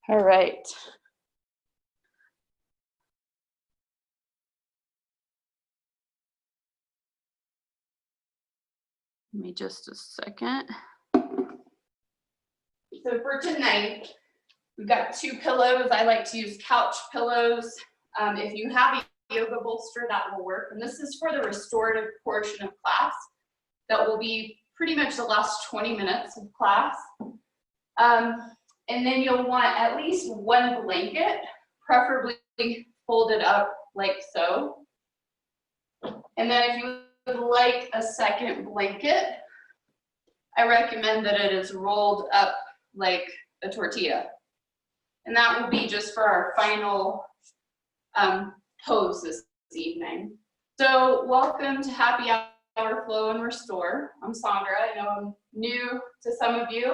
All right. Give me just a second. So for tonight, we've got 2 pillows. I like to use couch pillows. If you have a yoga bolster, that will work. And this is for the restorative portion of class. That will be pretty much the last 20 minutes of class. And then you'll want at least 1 blanket, preferably folded up like so. And then if you would like a second blanket, I recommend that it is rolled up like a tortilla. And that will be just for our final pose this evening. So welcome to Happy Hour Flow and Restore. I'm Sandra. I know I'm new to some of you.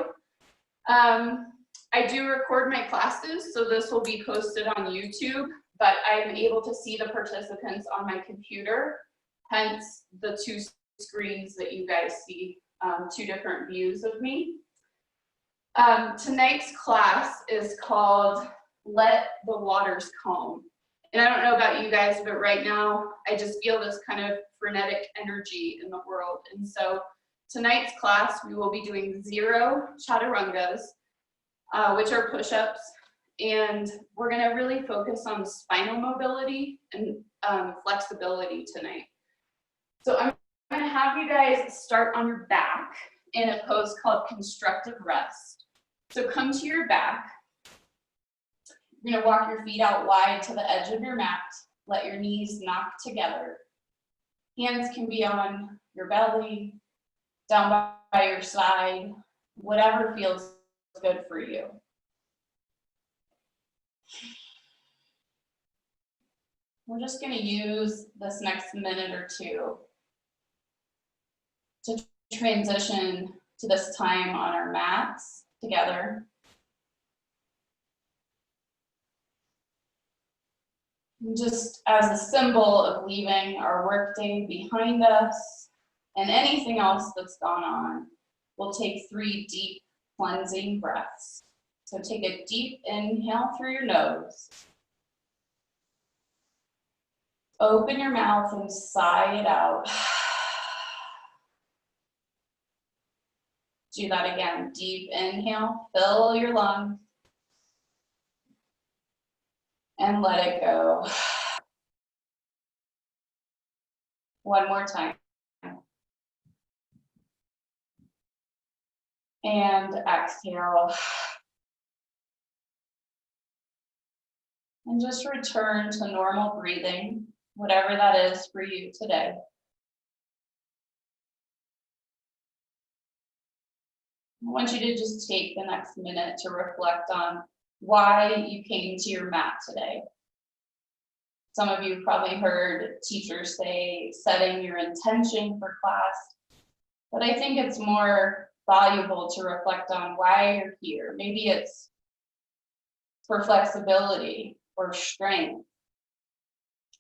I do record my classes, so this will be posted on YouTube, but I am able to see the participants on my computer, hence the 2 screens that you guys see, 2 different views of me. Tonight's class is called Let the Waters Calm. And I don't know about you guys, but right now I just feel this kind of frenetic energy in the world. And so tonight's class, we will be doing 0 chaturangas, which are push-ups. And we're gonna really focus on spinal mobility and flexibility tonight. So I'm gonna have you guys start on your back in a pose called constructive rest. So come to your back. You're gonna walk your feet out wide to the edge of your mat. Let your knees knock together. Hands can be on your belly, down by your side, whatever feels good for you. We're just gonna use this next minute or 2 to transition to this time on our mats together. Just as a symbol of leaving our workday behind us and anything else that's gone on, we'll take 3 deep cleansing breaths. So take a deep inhale through your nose. Open your mouth and sigh it out. Do that again. Deep inhale, fill your lungs. And let it go. One more time. And exhale. And just return to normal breathing, whatever that is for you today. I want you to just take the next minute to reflect on why you came to your mat today. Some of you probably heard teachers say setting your intention for class, but I think it's more valuable to reflect on why you're here. Maybe it's for flexibility or strength.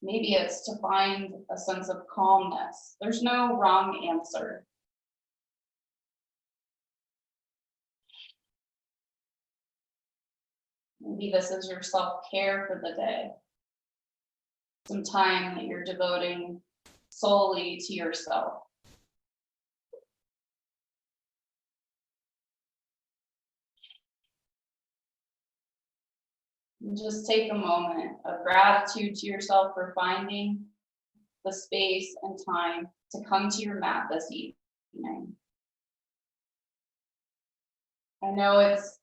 Maybe it's to find a sense of calmness. There's no wrong answer. Maybe this is your self-care for the day. Some time that you're devoting solely to yourself. And just take a moment of gratitude to yourself for finding the space and time to come to your mat this evening. I know it's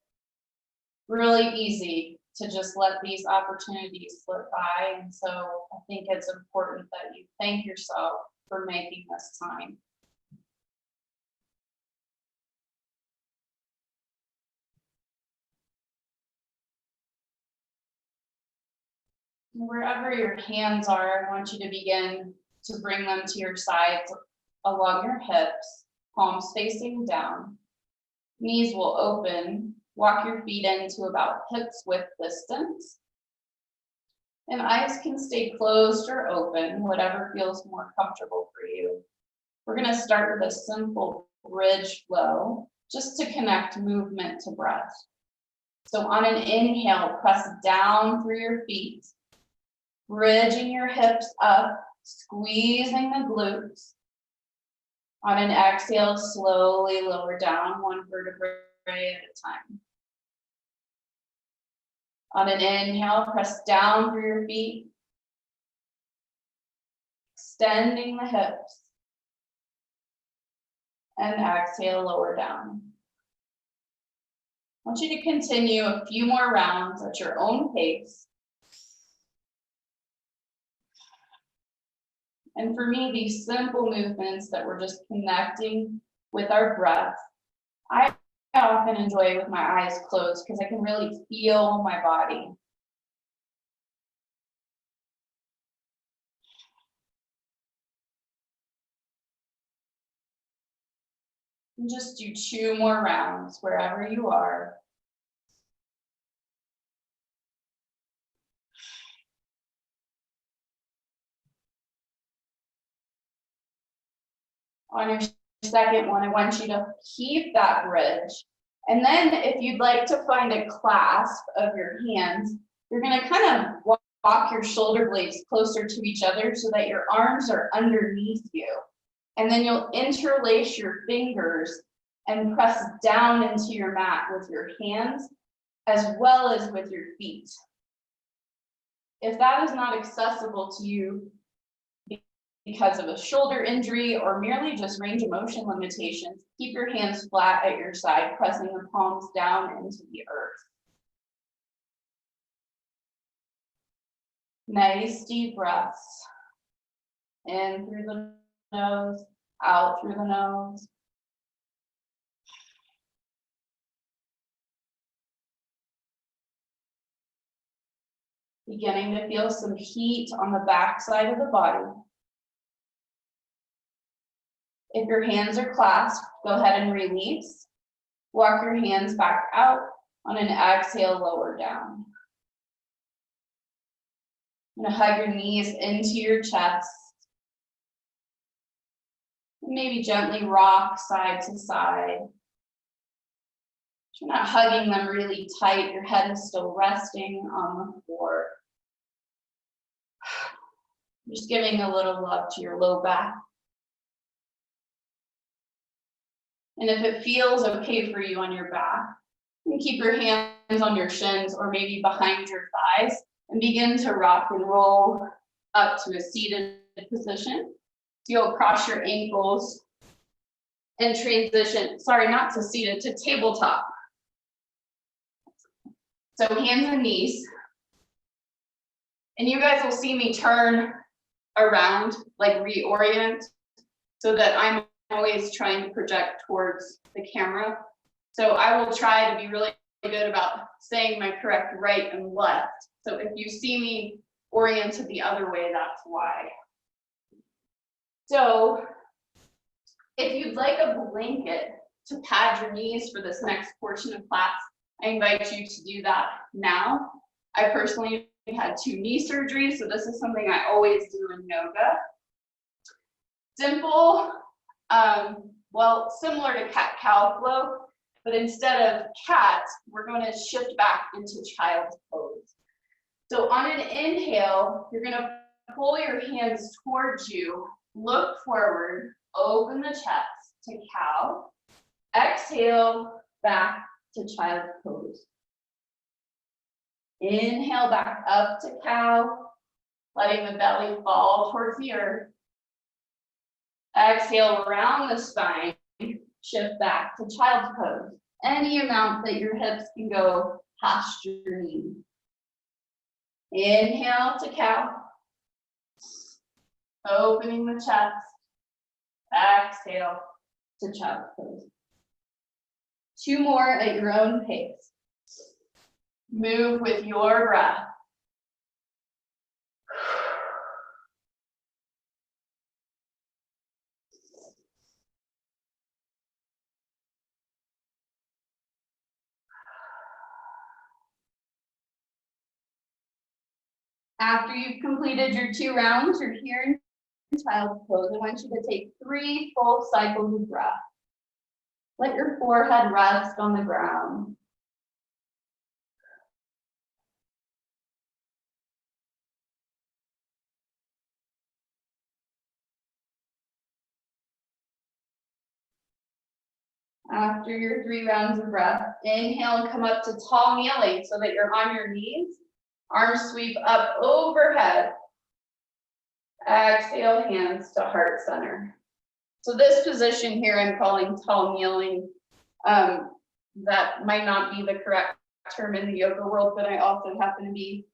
really easy to just let these opportunities slip by. And so I think it's important that you thank yourself for making this time. Wherever your hands are, I want you to begin to bring them to your sides along your hips, palms facing down. Knees will open. Walk your feet into about hips width distance. And eyes can stay closed or open, whatever feels more comfortable for you. We're going to start with a simple bridge flow, just to connect movement to breath. So on an inhale, press down through your feet, bridging your hips up, squeezing the glutes. On an exhale, slowly lower down one vertebrae at a time. On an inhale, press down through your feet, extending the hips. And exhale, lower down. I want you to continue a few more rounds at your own pace. And for me, these simple movements that we're just connecting with our breath, I often enjoy with my eyes closed because I can really feel my body. And just do 2 more rounds wherever you are. On your second one, I want you to keep that bridge. And then if you'd like to find a clasp of your hands, you're going to kind of walk your shoulder blades closer to each other so that your arms are underneath you. And then you'll interlace your fingers and press down into your mat with your hands as well as with your feet. If that is not accessible to you because of a shoulder injury or merely just range of motion limitations, keep your hands flat at your side, pressing the palms down into the earth. Nice deep breaths. In through the nose, out through the nose. Beginning to feel some heat on the back side of the body. If your hands are clasped, go ahead and release. Walk your hands back out. On an exhale, lower down. I'm going to hug your knees into your chest. Maybe gently rock side to side. You're not hugging them really tight. Your head is still resting on the floor. Just giving a little love to your low back. And if it feels okay for you on your back, you can keep your hands on your shins or maybe behind your thighs and begin to rock and roll up to a seated position. So you'll cross your ankles and transition, not to seated, to tabletop. So hands and knees. And you guys will see me turn around, like reorient, so that I'm always trying to project towards the camera. So I will try to be really good about saying my correct right and left. So if you see me oriented the other way, that's why. So if you'd like a blanket to pad your knees for this next portion of class, I invite you to do that now. I personally had 2 knee surgeries, so this is something I always do in yoga. Simple, well, similar to cat-cow flow, but instead of cat, we're going to shift back into child's pose. So on an inhale, you're going to pull your hands towards you, look forward, open the chest to cow. Exhale, back to child's pose. Inhale back up to cow, letting the belly fall towards the earth. Exhale around the spine, shift back to child's pose. Any amount that your hips can go past your knee. Inhale to cow. Opening the chest. Exhale to child's pose. 2 more at your own pace. Move with your breath. After you've completed your 2 rounds, you're here in child's pose. I want you to take 3 full cycles of breath. Let your forehead rest on the ground. After your 3 rounds of breath, inhale, come up to tall kneeling so that you're on your knees. Arms sweep up overhead. Exhale, hands to heart center. So this position here I'm calling tall kneeling. That might not be the correct term in the yoga world, but I also happen to be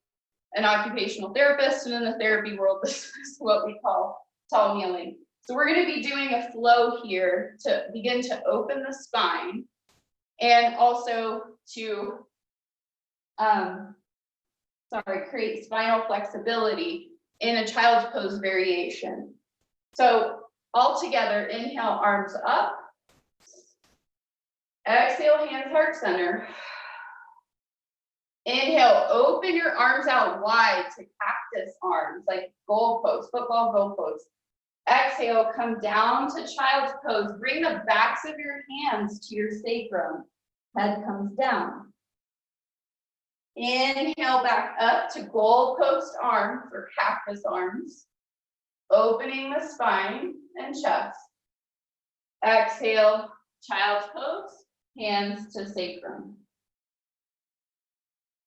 an occupational therapist, and in the therapy world, this is what we call tall kneeling. So we're going to be doing a flow here to begin to open the spine and also to create spinal flexibility in a child's pose variation. So all together, inhale, arms up. Exhale, hands heart center. Inhale, open your arms out wide to cactus arms, like goal pose, football goal pose. Exhale, come down to child's pose. Bring the backs of your hands to your sacrum. Head comes down. Inhale, back up to goalpost arms or cactus arms. Opening the spine and chest. Exhale, child's pose, hands to sacrum.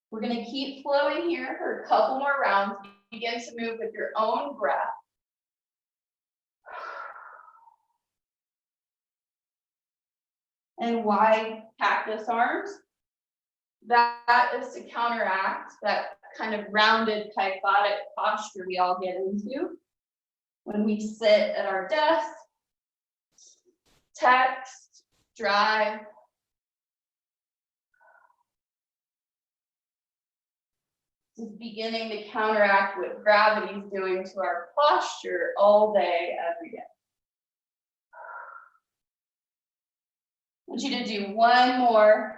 We're going to keep flowing here for a couple more rounds. Begin to move with your own breath. And wide cactus arms. That is to counteract that kind of rounded kyphotic posture we all get into when we sit at our desk, text, drive. This is beginning to counteract what gravity is doing to our posture all day, every day. I want you to do one more.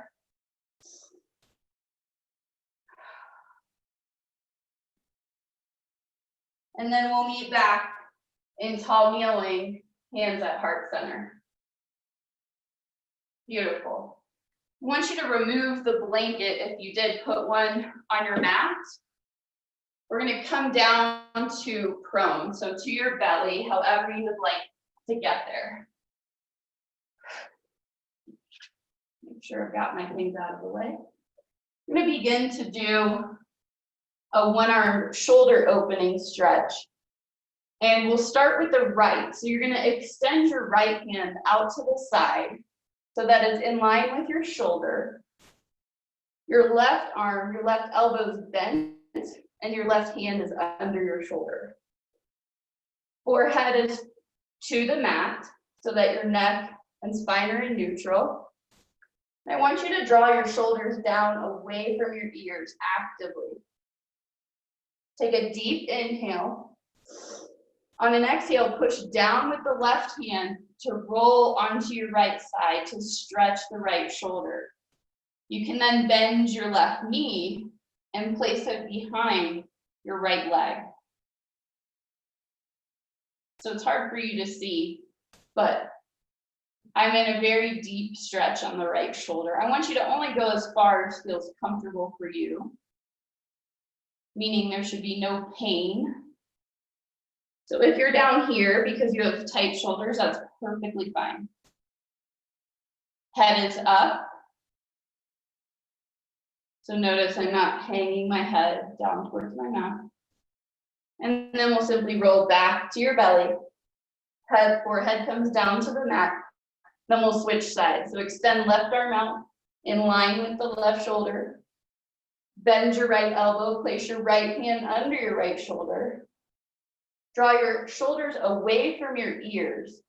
And then we'll meet back in tall kneeling, hands at heart center. Beautiful. I want you to remove the blanket if you did put one on your mat. We're going to come down to prone, so to your belly, however you would like to get there. Make sure I've got my things out of the way. I'm going to begin to do a one-arm shoulder opening stretch. And we'll start with the right. So you're going to extend your right hand out to the side so that it's in line with your shoulder. Your left arm, your left elbow is bent, and your left hand is under your shoulder. Forehead is to the mat so that your neck and spine are in neutral. I want you to draw your shoulders down away from your ears actively. Take a deep inhale. On an exhale, push down with the left hand to roll onto your right side to stretch the right shoulder. You can then bend your left knee and place it behind your right leg. So it's hard for you to see, but I'm in a very deep stretch on the right shoulder. I want you to only go as far as feels comfortable for you, meaning there should be no pain. So if you're down here because you have tight shoulders, that's perfectly fine. Head is up. So notice I'm not hanging my head down towards my mouth. And then we'll simply roll back to your belly. Forehead comes down to the mat. Then we'll switch sides. So extend left arm out in line with the left shoulder. Bend your right elbow, place your right hand under your right shoulder. Draw your shoulders away from your ears.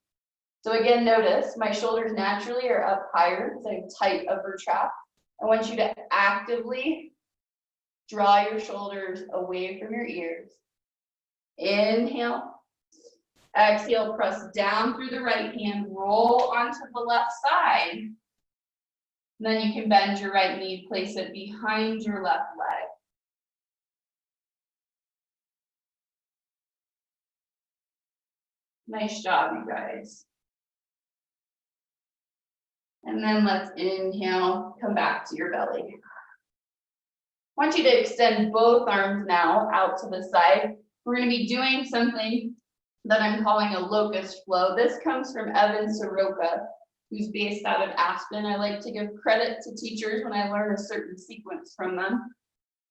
So again, notice my shoulders naturally are up higher because I have tight upper trap. I want you to actively draw your shoulders away from your ears. Inhale. Exhale, press down through the right hand, roll onto the left side. And then you can bend your right knee, place it behind your left leg. Nice job, you guys. And then let's inhale, come back to your belly. I want you to extend both arms now out to the side. We're going to be doing something that I'm calling a locust flow. This comes from Evan Soroka. who's based out of Aspen. I like to give credit to teachers when I learn a certain sequence from them.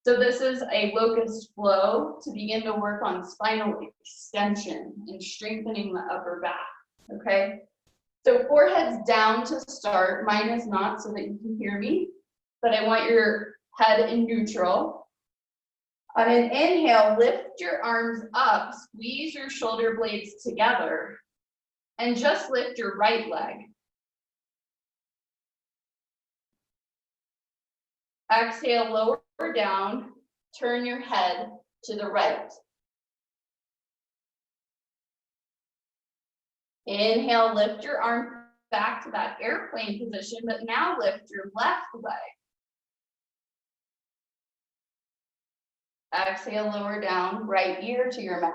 So this is a locust flow to begin to work on spinal extension and strengthening the upper back, okay? So forehead's down to start, mine is not so that you can hear me, but I want your head in neutral. On an inhale, lift your arms up, squeeze your shoulder blades together, and just lift your right leg. Exhale, lower down, turn your head to the right. Inhale, lift your arm back to that airplane position, but now lift your left leg. Exhale, lower down, right ear to your mat.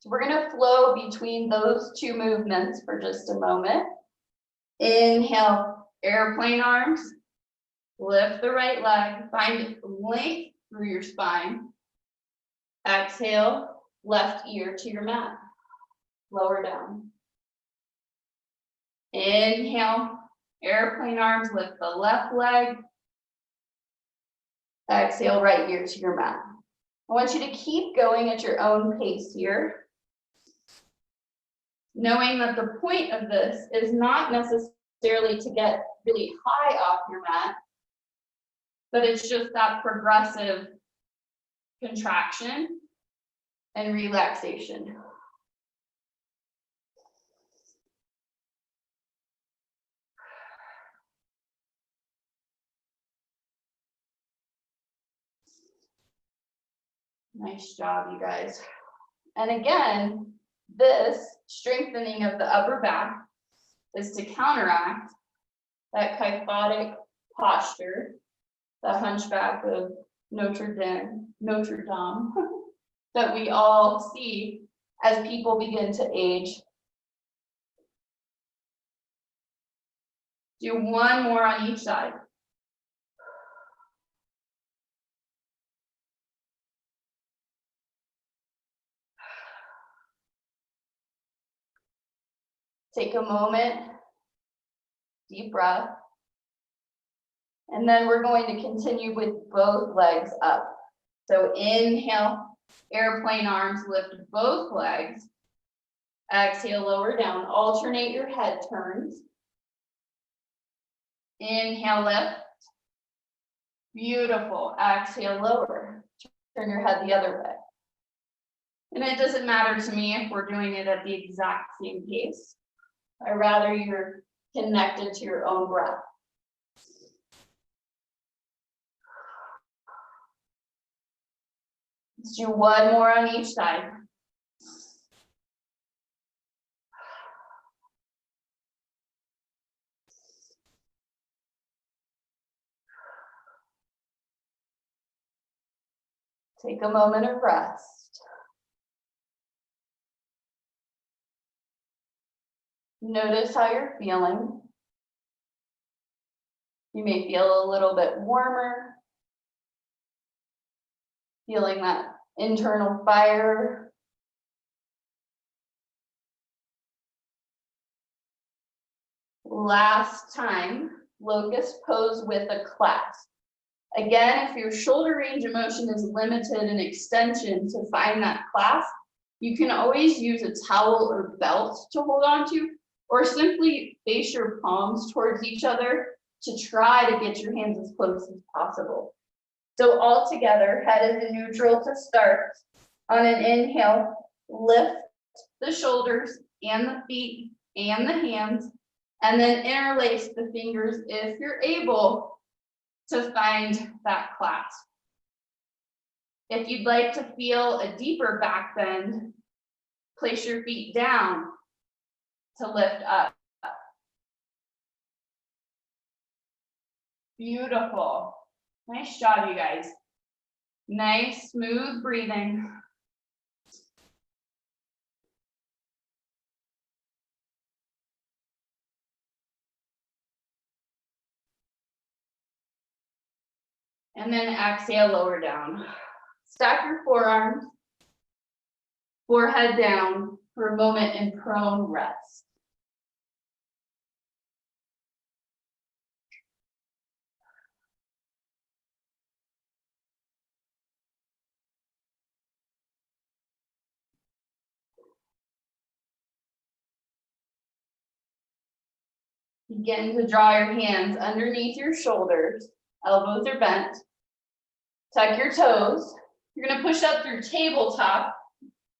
So we're gonna flow between those two movements for just a moment. Inhale, airplane arms, lift the right leg, find length through your spine. Exhale, left ear to your mat, lower down. Inhale, airplane arms, lift the left leg. Exhale, right ear to your mat. I want you to keep going at your own pace here, knowing that the point of this is not necessarily to get really high off your mat, but it's just that progressive contraction and relaxation. Nice job, you guys. And again, this strengthening of the upper back is to counteract that kyphotic posture, the hunchback of Notre Dame that we all see as people begin to age. Do one more on each side. Take a moment, deep breath. And then we're going to continue with both legs up. So inhale, airplane arms, lift both legs. Exhale, lower down, alternate your head turns. Inhale, lift. Beautiful. Exhale, lower. Turn your head the other way. And it doesn't matter to me if we're doing it at the exact same pace. I'd rather you're connected to your own breath. Let's do one more on each side. Take a moment of rest. Notice how you're feeling. You may feel a little bit warmer, feeling that internal fire. Last time, locust pose with a clasp. Again, if your shoulder range of motion is limited in extension to find that clasp, you can always use a towel or belt to hold on to, or simply face your palms towards each other to try to get your hands as close as possible. So all together, head is in neutral to start. On an inhale, lift the shoulders and the feet and the hands, and then interlace the fingers if you're able to find that clasp. If you'd like to feel a deeper back bend, place your feet down to lift up. Beautiful. Nice job, you guys. Nice, smooth breathing. And then exhale, lower down. Stack your forearms, forehead down for a moment in prone rest. Begin to draw your hands underneath your shoulders. Elbows are bent. Tuck your toes. You're gonna push up through tabletop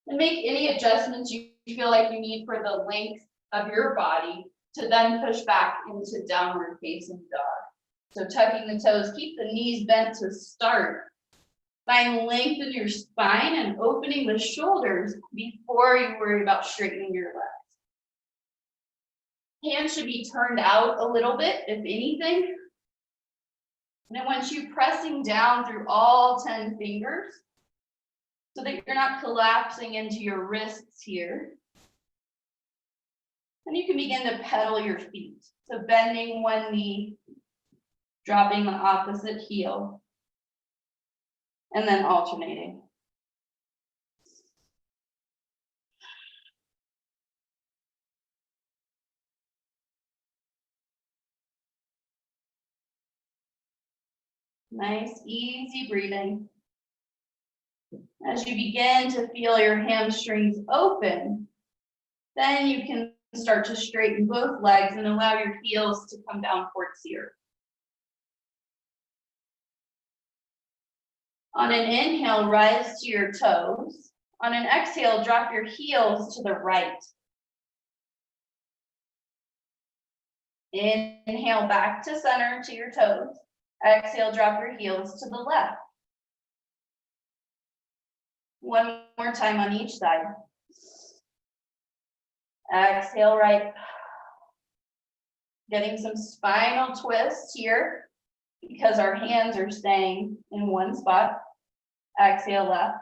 and make any adjustments you feel like you need for the length of your body to then push back into downward facing dog. So tucking the toes, keep the knees bent to start. Find length in your spine and opening the shoulders before you worry about straightening your legs. Hands should be turned out a little bit, if anything. And I want you pressing down through all 10 fingers so that you're not collapsing into your wrists here. And you can begin to pedal your feet. So bending one knee, dropping the opposite heel, and then alternating. Nice, easy breathing. As you begin to feel your hamstrings open, then you can start to straighten both legs and allow your heels to come down towards here. On an inhale, rise to your toes. On an exhale, drop your heels to the right. Inhale back to center to your toes. Exhale, drop your heels to the left. One more time on each side. Exhale, right. Getting some spinal twists here because our hands are staying in one spot. Exhale, left.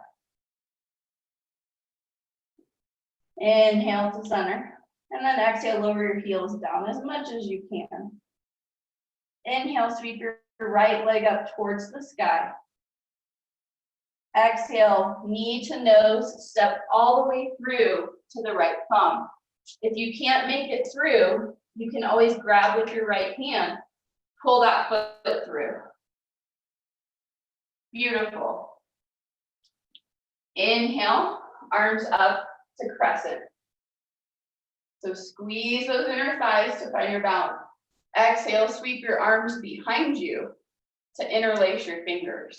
Inhale to center. And then exhale, lower your heels down as much as you can. Inhale, sweep your right leg up towards the sky. Exhale, knee to nose, step all the way through to the right thumb. If you can't make it through, you can always grab with your right hand, pull that foot through. Beautiful. Inhale, arms up to crescent. So squeeze those inner thighs to find your balance. Exhale, sweep your arms behind you to interlace your fingers.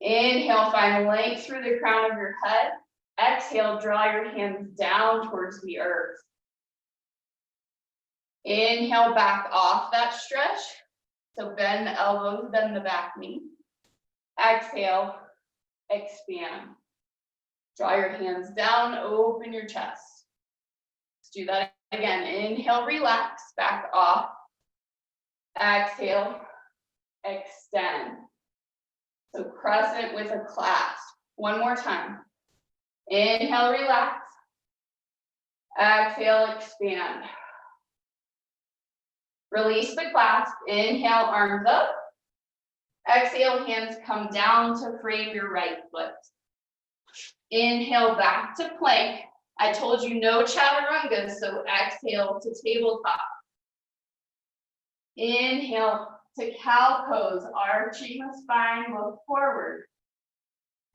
Inhale, find length through the crown of your head. Exhale, draw your hands down towards the earth. Inhale, back off that stretch. So bend the elbows, bend the back knee. Exhale, expand. Draw your hands down, open your chest. Let's do that again. Inhale, relax, back off. Exhale, extend. So crescent with a clasp. One more time. Inhale, relax. Exhale, expand. Release the clasp. Inhale, arms up. Exhale, hands come down to frame your right foot. Inhale, back to plank. I told you no chaturanga, so exhale to tabletop. Inhale to cow pose, arching the spine, look forward.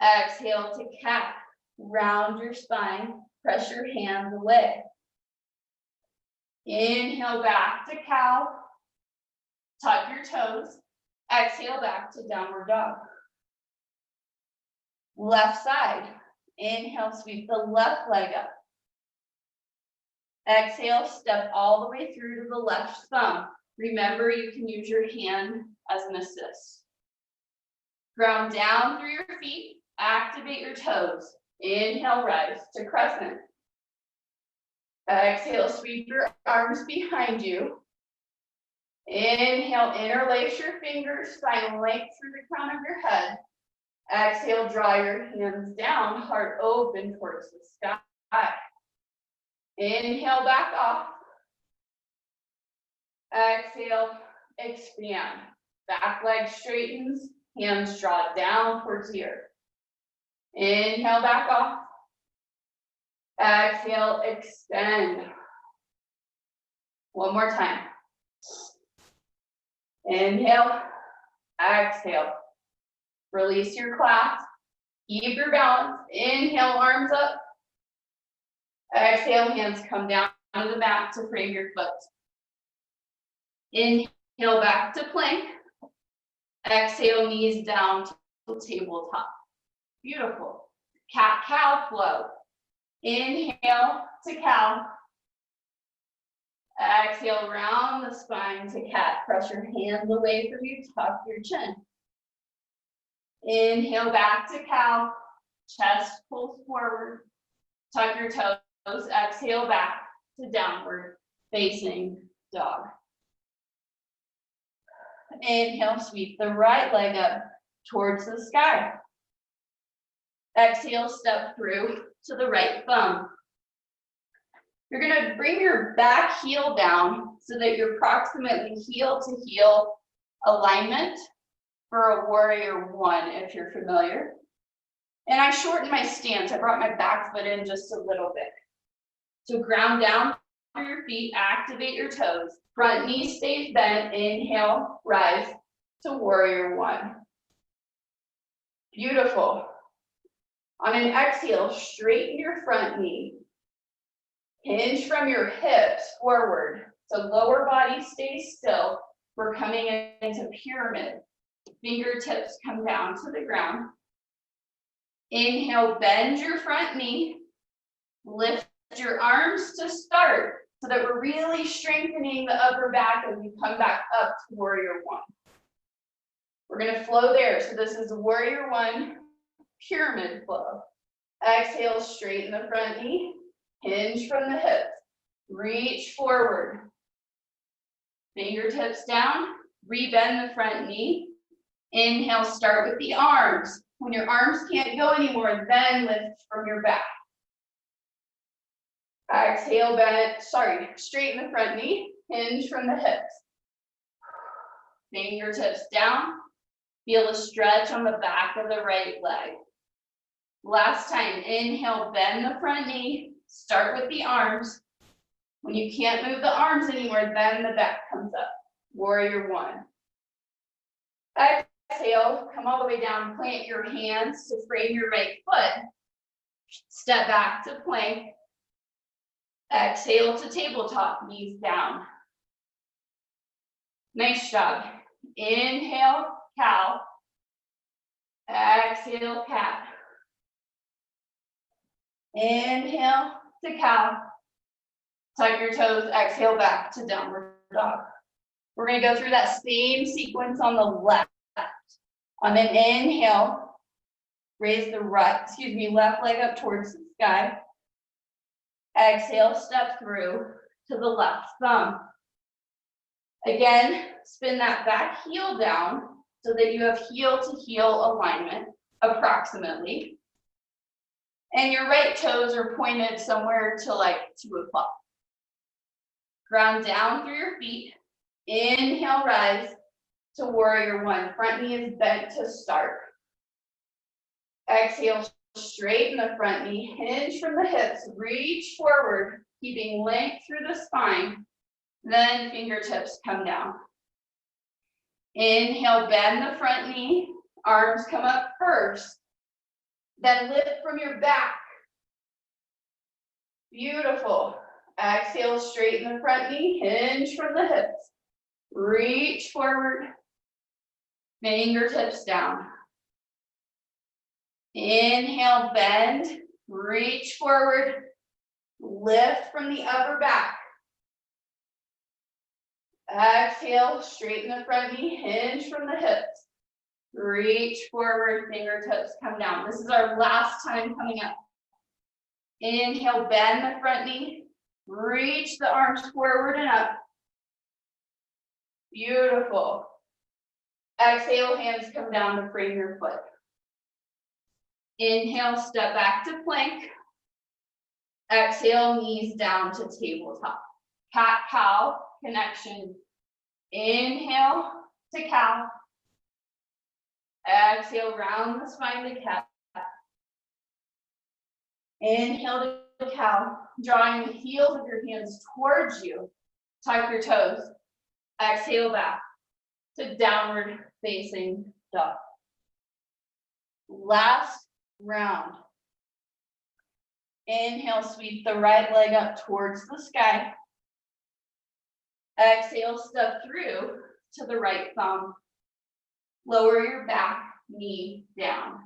Exhale to cat, round your spine, press your hands away. Inhale back to cow, tuck your toes. Exhale back to downward dog. Left side. Inhale, sweep the left leg up. Exhale, step all the way through to the left thumb. Remember, you can use your hand as an assist. Ground down through your feet. Activate your toes. Inhale, rise to crescent. Exhale, sweep your arms behind you. Inhale, interlace your fingers, find length through the crown of your head. Exhale, draw your hands down, heart open towards the sky. Inhale, back off. Exhale, expand. Back leg straightens, hands draw down towards the earth. Inhale, back off. Exhale, extend. One more time. Inhale, exhale. Release your clasp. Keep your balance. Inhale, arms up. Exhale, hands come down to the mat to frame your foot. Inhale back to plank. Exhale, knees down to tabletop. Beautiful. Cat-cow flow. Inhale to cow. Exhale, round the spine to cat. Press your hands away from you, tuck your chin. Inhale back to cow. Chest pulls forward. Tuck your toes. Exhale back to downward facing dog. Inhale, sweep the right leg up towards the sky. Exhale, step through to the right thumb. You're gonna bring your back heel down so that you're approximately heel to heel alignment for a warrior one, if you're familiar. And I shortened my stance. I brought my back foot in just a little bit. So ground down through your feet, activate your toes. Front knee stays bent. Inhale, rise to warrior one. Beautiful. On an exhale, straighten your front knee. Hinge from your hips forward. So lower body stays still. We're coming into pyramid. Fingertips come down to the ground. Inhale, bend your front knee. Lift your arms to start so that we're really strengthening the upper back as we come back up to warrior one. We're gonna flow there. So this is warrior one, pyramid flow. Exhale, straighten the front knee. Hinge from the hips. Reach forward. Fingertips down. Rebend the front knee. Inhale, start with the arms. When your arms can't go anymore, then lift from your back. Exhale, straighten the front knee. Hinge from the hips. Fingertips down. Feel a stretch on the back of the right leg. Last time, inhale, bend the front knee. Start with the arms. When you can't move the arms anymore, then the back comes up. Warrior one. Exhale, come all the way down, plant your hands to frame your right foot. Step back to plank. Exhale to tabletop, knees down. Nice job. Inhale, cow. Exhale, cat. Inhale to cow. Tuck your toes, exhale back to downward dog. We're gonna go through that same sequence on the left. On an inhale, raise the left leg up towards the sky. Exhale, step through to the left thumb. Again, spin that back heel down so that you have heel to heel alignment, approximately. And your right toes are pointed somewhere to like 2 o'clock. Ground down through your feet. Inhale, rise to warrior one. Front knee is bent to start. Exhale, straighten the front knee. Hinge from the hips. Reach forward, keeping length through the spine. Then fingertips come down. Inhale, bend the front knee. Arms come up first. Then lift from your back. Beautiful. Exhale, straighten the front knee. Hinge from the hips. Reach forward. Fingertips down. Inhale, bend. Reach forward. Lift from the upper back. Exhale, straighten the front knee. Hinge from the hips. Reach forward, fingertips come down. This is our last time coming up. Inhale, bend the front knee. Reach the arms forward and up. Beautiful. Exhale, hands come down to frame your foot. Inhale, step back to plank. Exhale, knees down to tabletop. Cat-cow connection. Inhale to cow. Exhale, round the spine to cat. Inhale to cow. Drawing the heels of your hands towards you. Tuck your toes. Exhale back to downward facing dog. Last round. Inhale, sweep the right leg up towards the sky. Exhale, step through to the right thumb. Lower your back knee down.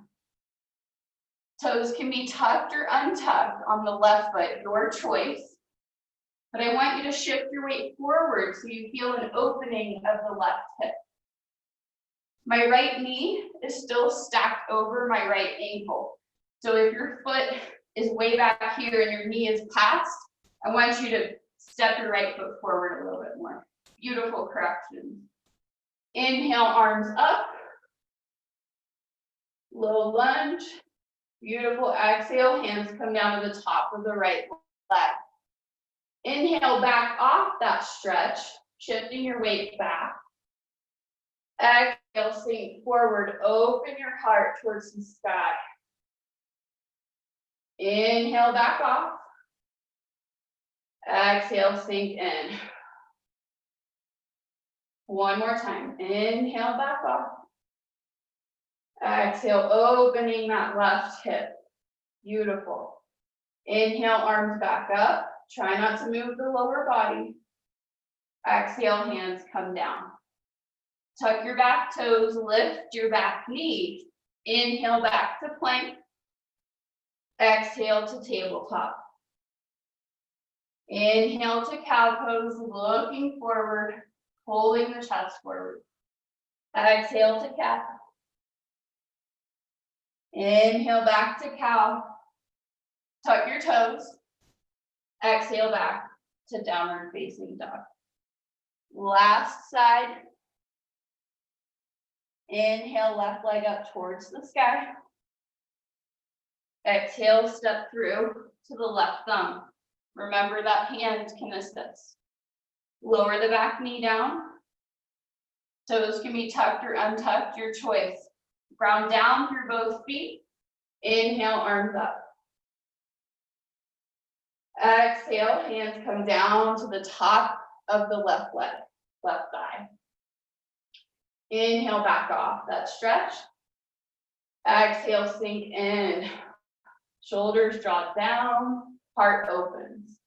Toes can be tucked or untucked on the left foot, your choice. But I want you to shift your weight forward so you feel an opening of the left hip. My right knee is still stacked over my right ankle. So if your foot is way back here and your knee is past, I want you to step your right foot forward a little bit more. Beautiful correction. Inhale, arms up. Low lunge. Beautiful. Exhale, hands come down to the top of the right leg. Inhale, back off that stretch, shifting your weight back. Exhale, sink forward, open your heart towards the sky. Inhale, back off. Exhale, sink in. One more time. Inhale, back off. Exhale, opening that left hip. Beautiful. Inhale, arms back up. Try not to move the lower body. Exhale, hands come down. Tuck your back toes, lift your back knee. Inhale, back to plank. Exhale to tabletop. Inhale to cow pose, looking forward, holding the chest forward. Exhale to cat. Inhale, back to cow. Tuck your toes. Exhale back to downward facing dog. Last side. Inhale, left leg up towards the sky. Exhale, step through to the left thumb. Remember that hand can assist. Lower the back knee down. Toes can be tucked or untucked, your choice. Ground down through both feet. Inhale, arms up. Exhale, hands come down to the top of the left leg, left thigh. Inhale, back off that stretch. Exhale, sink in. Shoulders drop down, heart opens.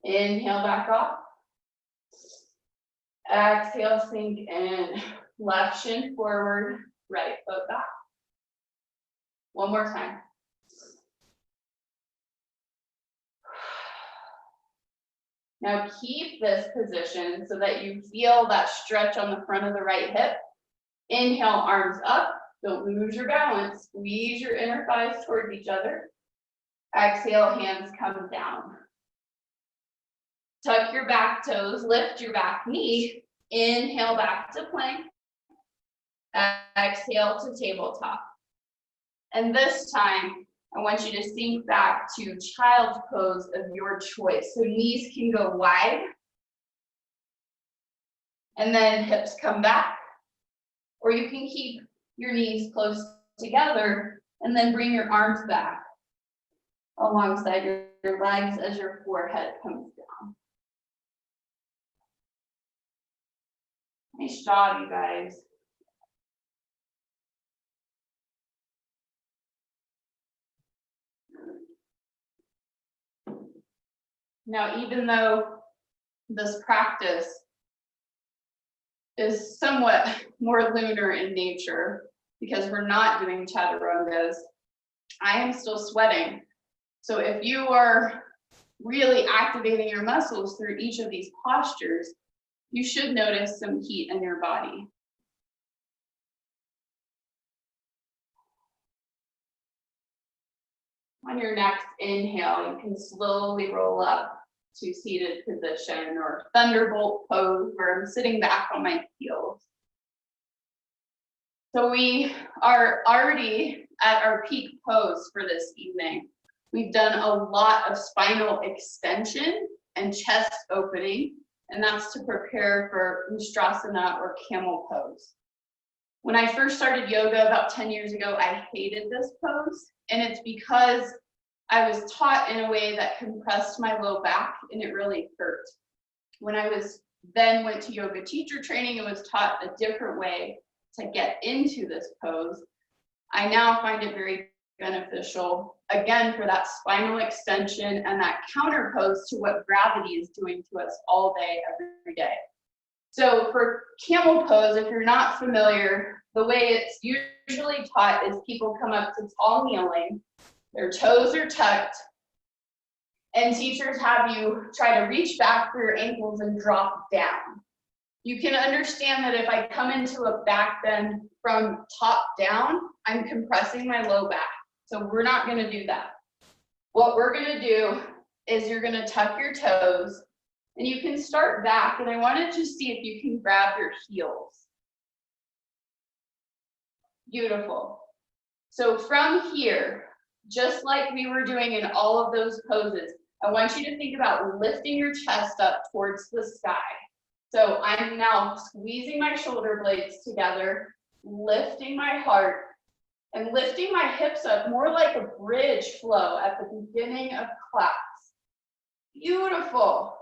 Inhale, back off. Exhale, sink in. Left shin forward, right foot back. One more time. Now keep this position so that you feel that stretch on the front of the right hip. Inhale, arms up. Don't lose your balance. Squeeze your inner thighs towards each other. Exhale, hands come down. Tuck your back toes, lift your back knee. Inhale, back to plank. Exhale to tabletop. And this time, I want you to sink back to child's pose of your choice. So knees can go wide. And then hips come back. Or you can keep your knees close together and then bring your arms back alongside your legs as your forehead comes down. Nice job, you guys. Now, even though this practice is somewhat more lunar in nature because we're not doing chaturangas, I am still sweating. So if you are really activating your muscles through each of these postures, you should notice some heat in your body. On your next inhale, you can slowly roll up to seated position or thunderbolt pose where I'm sitting back on my heels. So we are already at our peak pose for this evening. We've done a lot of spinal extension and chest opening, and that's to prepare for Ustrasana or Camel pose. When I first started yoga about 10 years ago, I hated this pose, and it's because I was taught in a way that compressed my low back and it really hurt. When I went to yoga teacher training and was taught a different way to get into this pose, I now find it very beneficial, again, for that spinal extension and that counter pose to what gravity is doing to us all day, every day. So for camel pose, if you're not familiar, the way it's usually taught is people come up to tall kneeling, their toes are tucked, and teachers have you try to reach back for your ankles and drop down. You can understand that if I come into a back bend from top down, I'm compressing my low back. So we're not going to do that. What we're going to do is you're going to tuck your toes, and you can start back, and I want to just see if you can grab your heels. Beautiful. So from here, just like we were doing in all of those poses, I want you to think about lifting your chest up towards the sky. So I'm now squeezing my shoulder blades together, lifting my heart, and lifting my hips up more like a bridge flow at the beginning of class. Beautiful.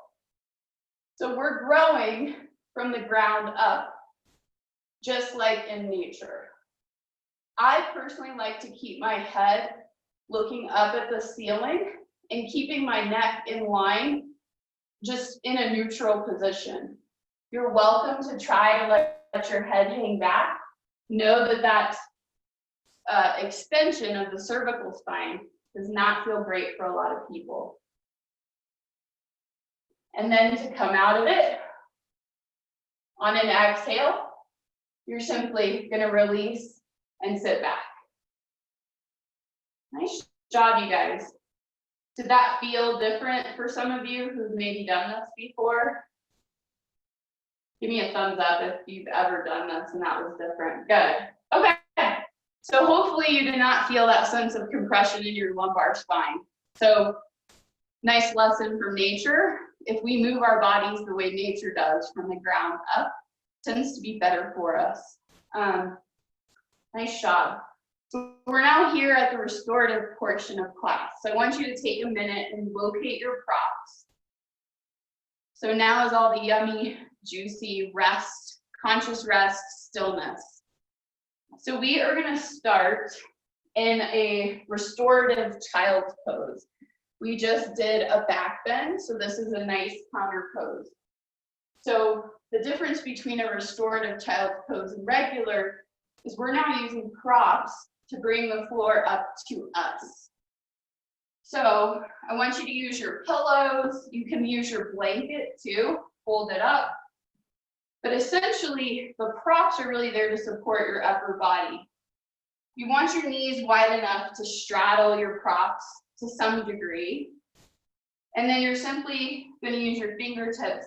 So we're growing from the ground up, just like in nature. I personally like to keep my head looking up at the ceiling and keeping my neck in line, just in a neutral position. You're welcome to try to let your head hang back. Know that extension of the cervical spine does not feel great for a lot of people. And then to come out of it, on an exhale, you're simply going to release and sit back. Nice job, you guys. Did that feel different for some of you who've maybe done this before? Give me a thumbs up if you've ever done this and that was different. Good. Okay. So hopefully you did not feel that sense of compression in your lumbar spine. So nice lesson from nature. If we move our bodies the way nature does from the ground up, it tends to be better for us. Nice job. So we're now here at the restorative portion of class. So I want you to take a minute and locate your props. So now is all the yummy, juicy rest, conscious rest, stillness. So we are going to start in a restorative child's pose. We just did a back bend, so this is a nice counter pose. So the difference between a restorative child's pose and regular is we're now using props to bring the floor up to us. So I want you to use your pillows. You can use your blanket too, fold it up. But essentially, the props are really there to support your upper body. You want your knees wide enough to straddle your props to some degree. And then you're simply going to use your fingertips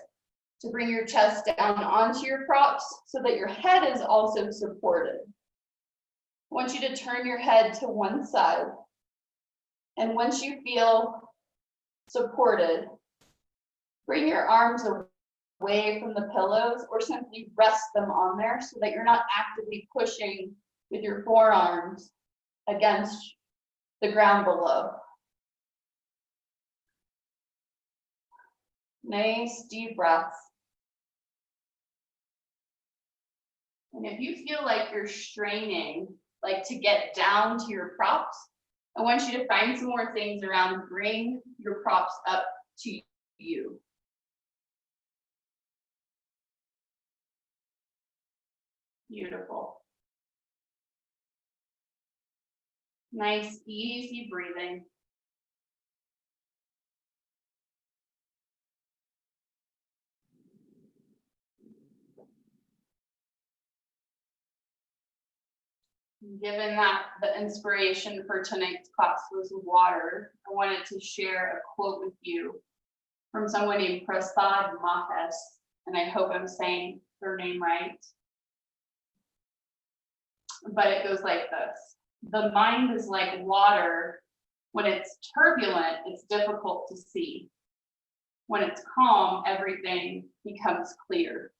to bring your chest down onto your props so that your head is also supported. I want you to turn your head to one side. And once you feel supported, bring your arms away from the pillows or simply rest them on there so that you're not actively pushing with your forearms against the ground below. Nice deep breaths. And if you feel like you're straining, like to get down to your props, I want you to find some more things around and bring your props up to you. Beautiful. Nice, easy breathing. Given that the inspiration for tonight's class was water, I wanted to share a quote with you from someone named Prasad Mahes, and I hope I'm saying her name right. But it goes like this. The mind is like water. When it's turbulent, it's difficult to see. When it's calm, everything becomes clear.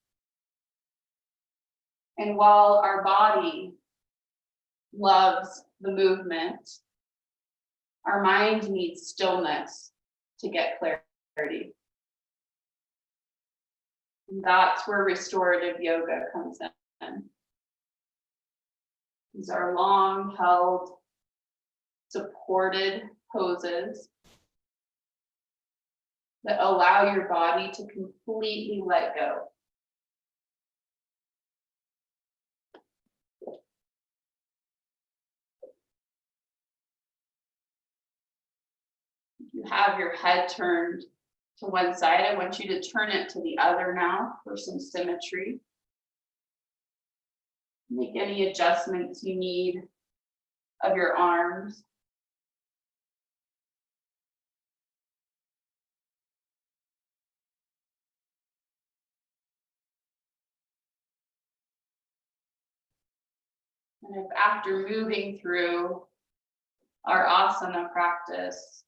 And while our body loves the movement, our mind needs stillness to get clarity. And that's where restorative yoga comes in. These are long held supported poses that allow your body to completely let go. You have your head turned to one side. I want you to turn it to the other now for some symmetry. Make any adjustments you need of your arms. And if after moving through our asana practice,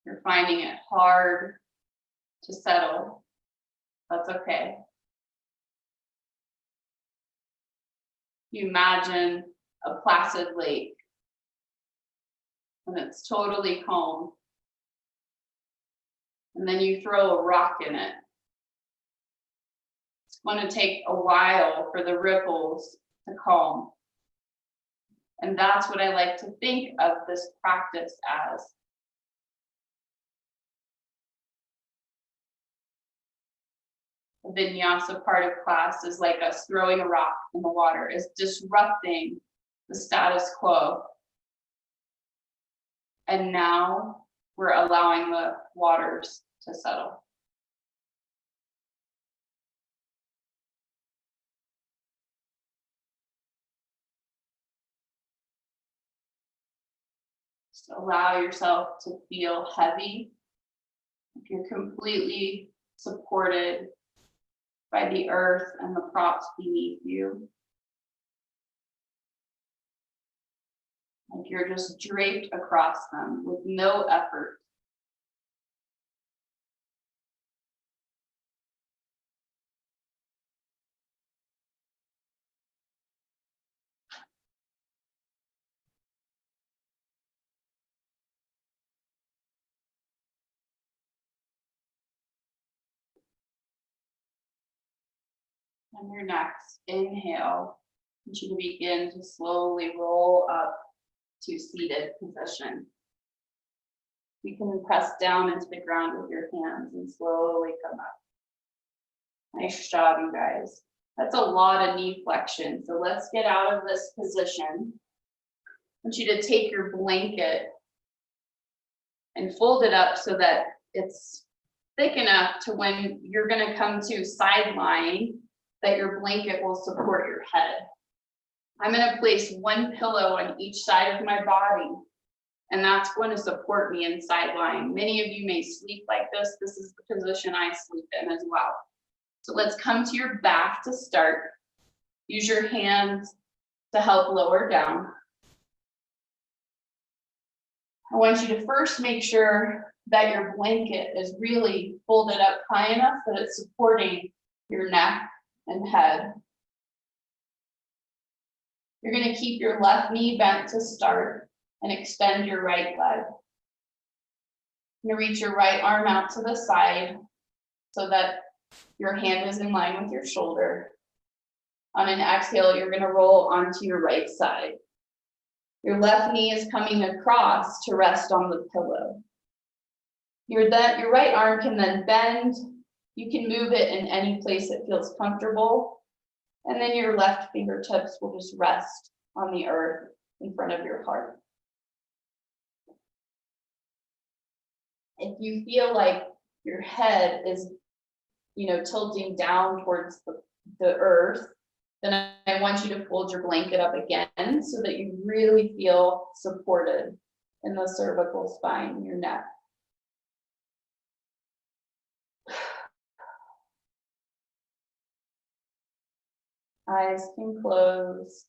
you're finding it hard to settle, that's okay. You imagine a placid lake and it's totally calm. And then you throw a rock in it. It's going to take a while for the ripples to calm. And that's what I like to think of this practice as. The vinyasa part of class is like us throwing a rock in the water, is disrupting the status quo. And now we're allowing the waters to settle. Just allow yourself to feel heavy. If you're completely supported by the earth and the props beneath you. Like you're just draped across them with no effort. And your next inhale, I want you to begin to slowly roll up to seated position. You can press down into the ground with your hands and slowly come up. Nice job, you guys. That's a lot of knee flexion. So let's get out of this position. I want you to take your blanket and fold it up so that it's thick enough to when you're going to come to side lying, that your blanket will support your head. I'm going to place one pillow on each side of my body, and that's going to support me in side lying. Many of you may sleep like this. This is the position I sleep in as well. So let's come to your back to start. Use your hands to help lower down. I want you to first make sure that your blanket is really folded up high enough that it's supporting your neck and head. You're going to keep your left knee bent to start and extend your right leg. You're going to reach your right arm out to the side so that your hand is in line with your shoulder. On an exhale, you're going to roll onto your right side. Your left knee is coming across to rest on the pillow. Your right arm can then bend. You can move it in any place that feels comfortable. And then your left fingertips will just rest on the earth in front of your heart. If you feel like your head is, tilting down towards the earth, then I want you to fold your blanket up again so that you really feel supported in the cervical spine, your neck. Eyes can close.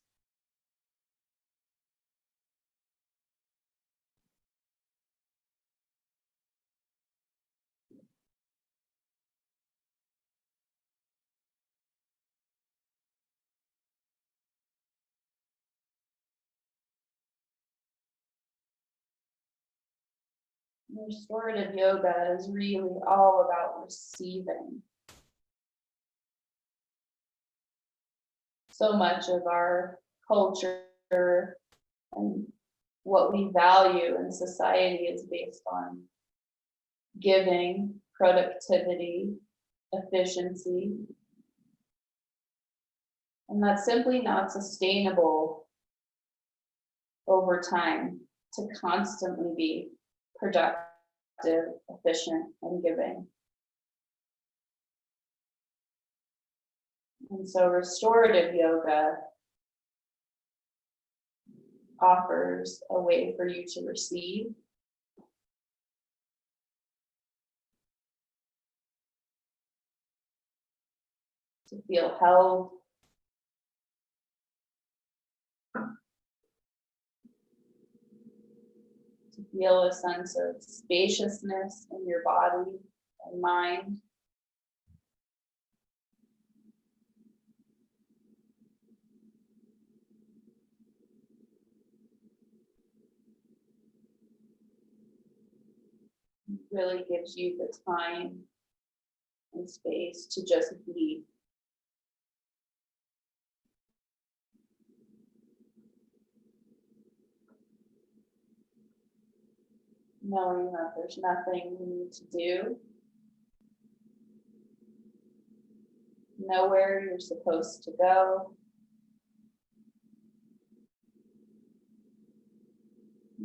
Restorative yoga is really all about receiving. So much of our culture and what we value in society is based on giving, productivity, efficiency. And that's simply not sustainable over time to constantly be productive, efficient, and giving. And so restorative yoga offers a way for you to receive, to feel held, to feel a sense of spaciousness in your body and mind. It really gives you the time and space to just be. Knowing that there's nothing you need to do, nowhere you're supposed to go.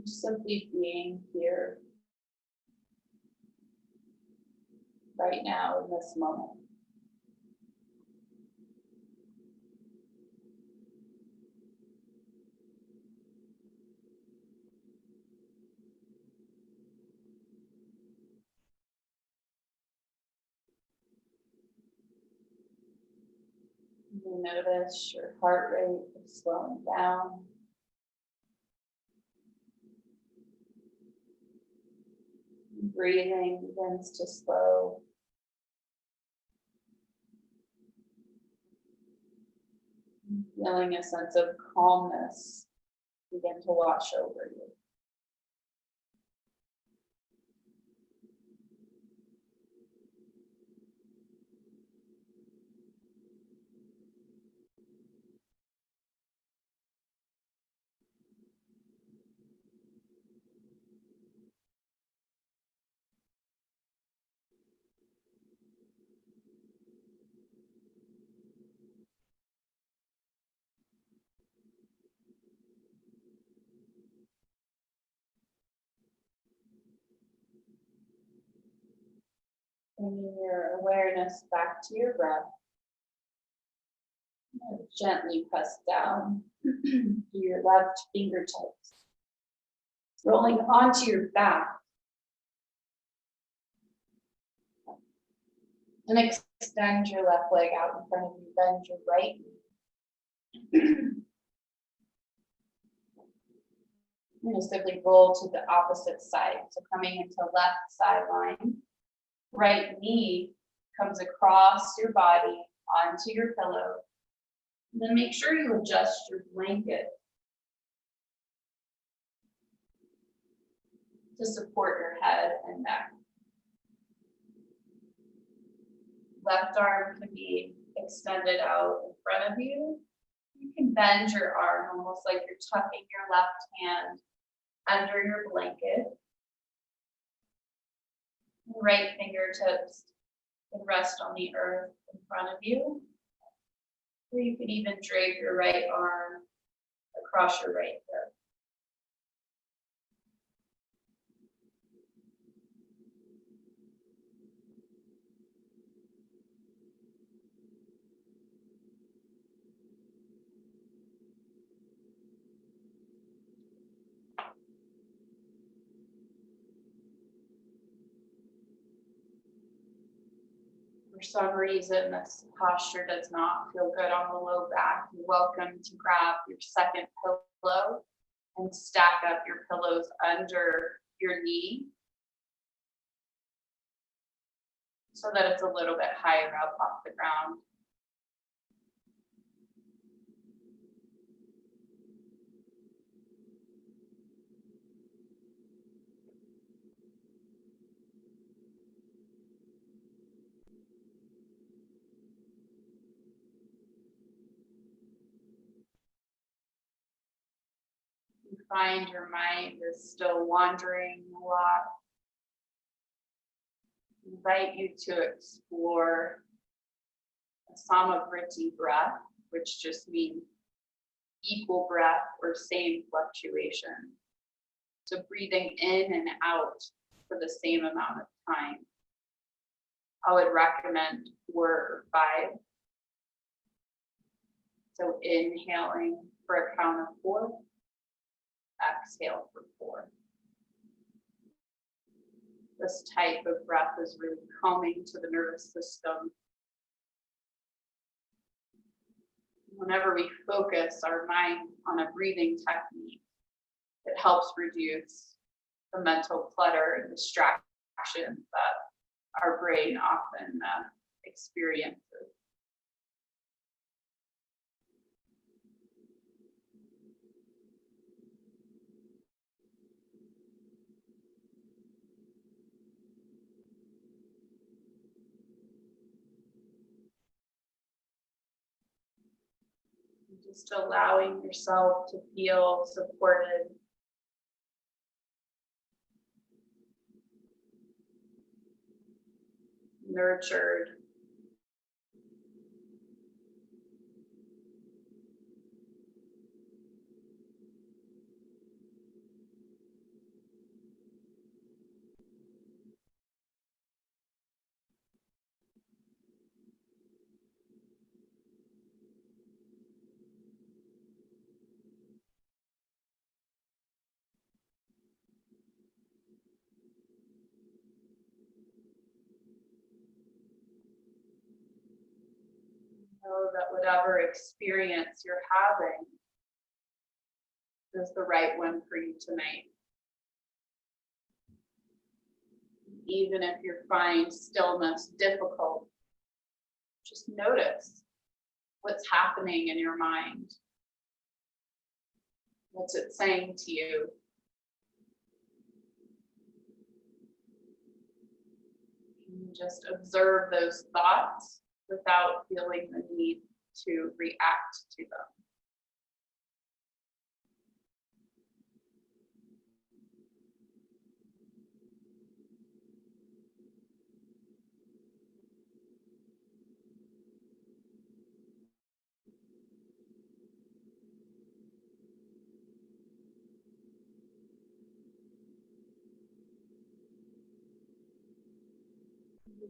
Just simply being here right now in this moment. You notice your heart rate is slowing down. Breathing begins to slow. Feeling a sense of calmness begin to wash over you. Bringing your awareness back to your breath. Gently press down to your left fingertips, rolling onto your back. And extend your left leg out in front of you, bend your right knee. You're going to simply roll to the opposite side. So coming into left sideline, right knee comes across your body onto your pillow. And then make sure you adjust your blanket to support your head and neck. Left arm can be extended out in front of you. You can bend your arm almost like you're tucking your left hand under your blanket. Right fingertips can rest on the earth in front of you. Or you can even drape your right arm across your right hip. For some reason, this posture does not feel good on the low back, you're welcome to grab your second pillow and stack up your pillows under your knee so that it's a little bit higher up off the ground. find your mind is still wandering a lot, I invite you to explore a samavriti breath, which just means equal breath or same fluctuation. So breathing in and out for the same amount of time. I would recommend 4 or 5. So inhaling for a count of 4, exhale for 4. This type of breath is really calming to the nervous system. Whenever we focus our mind on a breathing technique, it helps reduce the mental clutter and distraction that our brain often experiences. Just allowing yourself to feel supported, nurtured, know that whatever experience you're having is the right one for you tonight. Even if you find stillness difficult, just notice what's happening in your mind. What's it saying to you? And just observe those thoughts without feeling the need to react to them.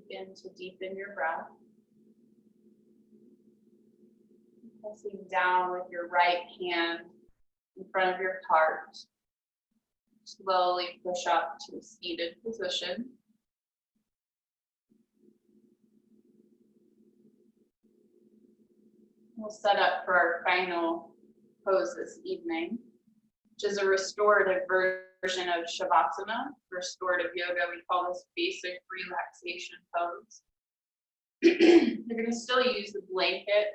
Begin to deepen your breath. Pressing down with your right hand in front of your heart. Slowly push up to a seated position. We'll set up for our final pose this evening, which is a restorative version of Shavasana. Restorative yoga, we call this basic relaxation pose. You're going to still use the blanket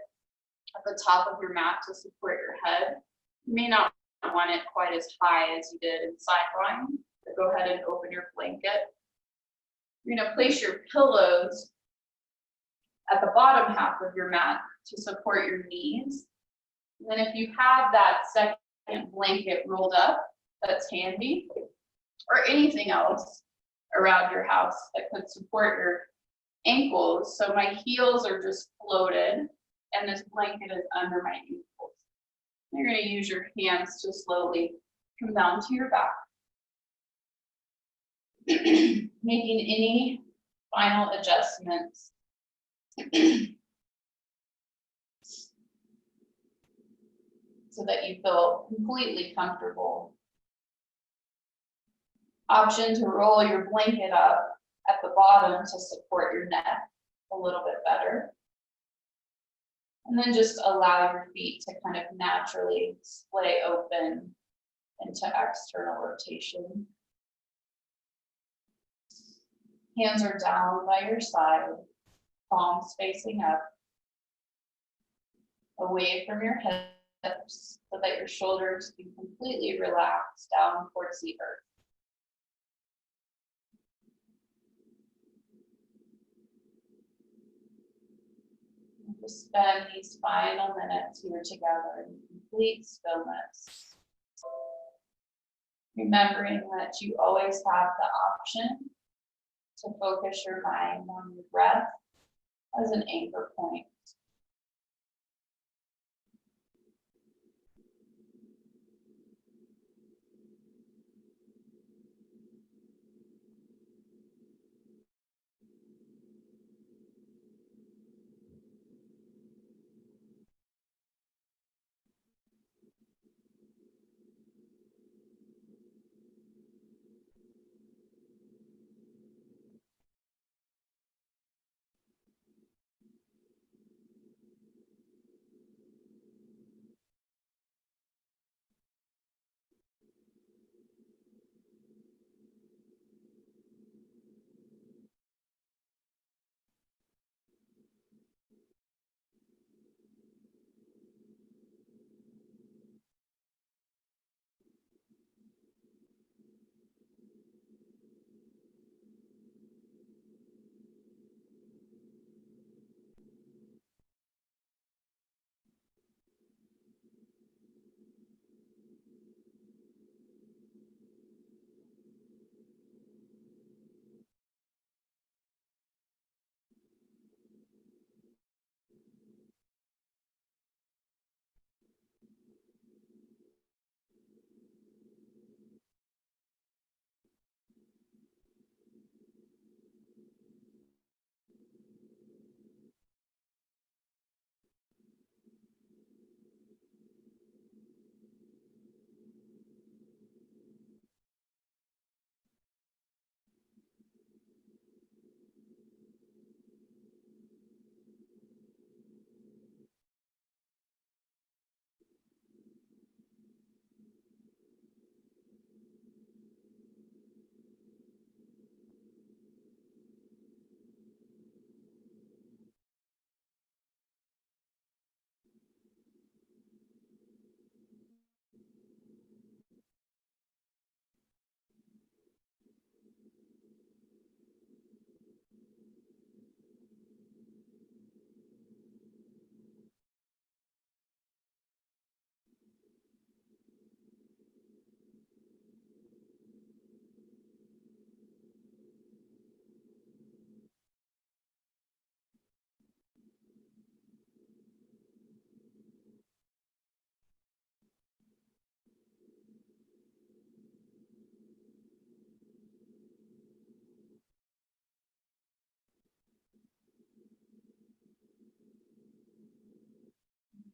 at the top of your mat to support your head. You may not want it quite as high as you did in side lying, but go ahead and open your blanket. You're going to place your pillows at the bottom half of your mat to support your knees. And then if you have that second blanket rolled up, that's handy, or anything else around your house that could support your ankles. So my heels are just floated and this blanket is under my ankles. You're going to use your hands to slowly come down to your back. Making any final adjustments. So that you feel completely comfortable. Option to roll your blanket up at the bottom to support your neck a little bit better. And then just allow your feet to kind of naturally splay open into external rotation. Hands are down by your side, palms facing up, away from your hips so that your shoulders can completely relax down towards the earth. Just spend these final minutes here together in complete stillness. Remembering that you always have the option to focus your mind on your breath as an anchor point.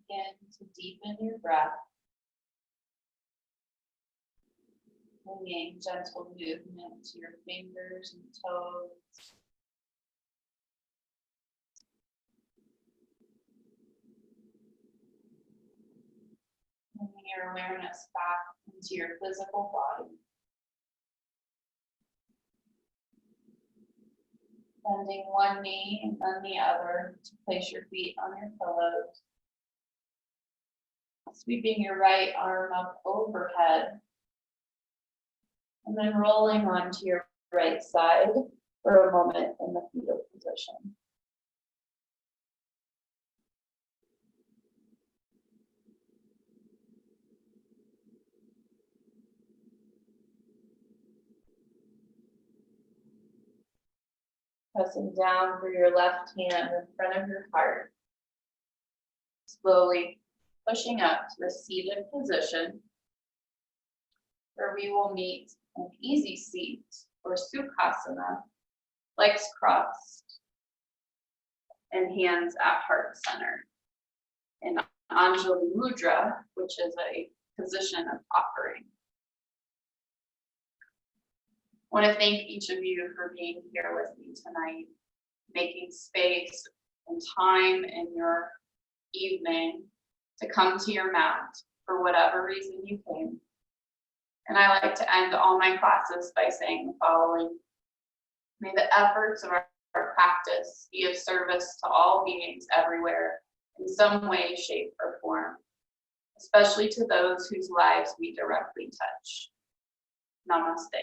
Begin to deepen your breath, bringing gentle movement to your fingers and toes. Bringing your awareness back into your physical body. Bending one knee and then the other to place your feet on your pillows. Sweeping your right arm up overhead. And then rolling onto your right side for a moment in the fetal position. Pressing down for your left hand in front of your heart. Slowly pushing up to the seated position, where we will meet an easy seat or Sukhasana, legs crossed and hands at heart center. In Anjali Mudra, which is a position of offering. I want to thank each of you for being here with me tonight, making space and time in your evening to come to your mat for whatever reason you came. And I like to end all my classes by saying the following: may the efforts of our practice be of service to all beings everywhere in some way, shape, or form, especially to those whose lives we directly touch. Namaste.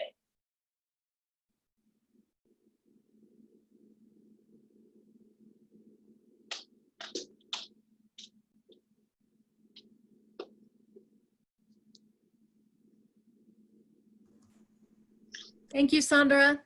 Thank you, Sandra.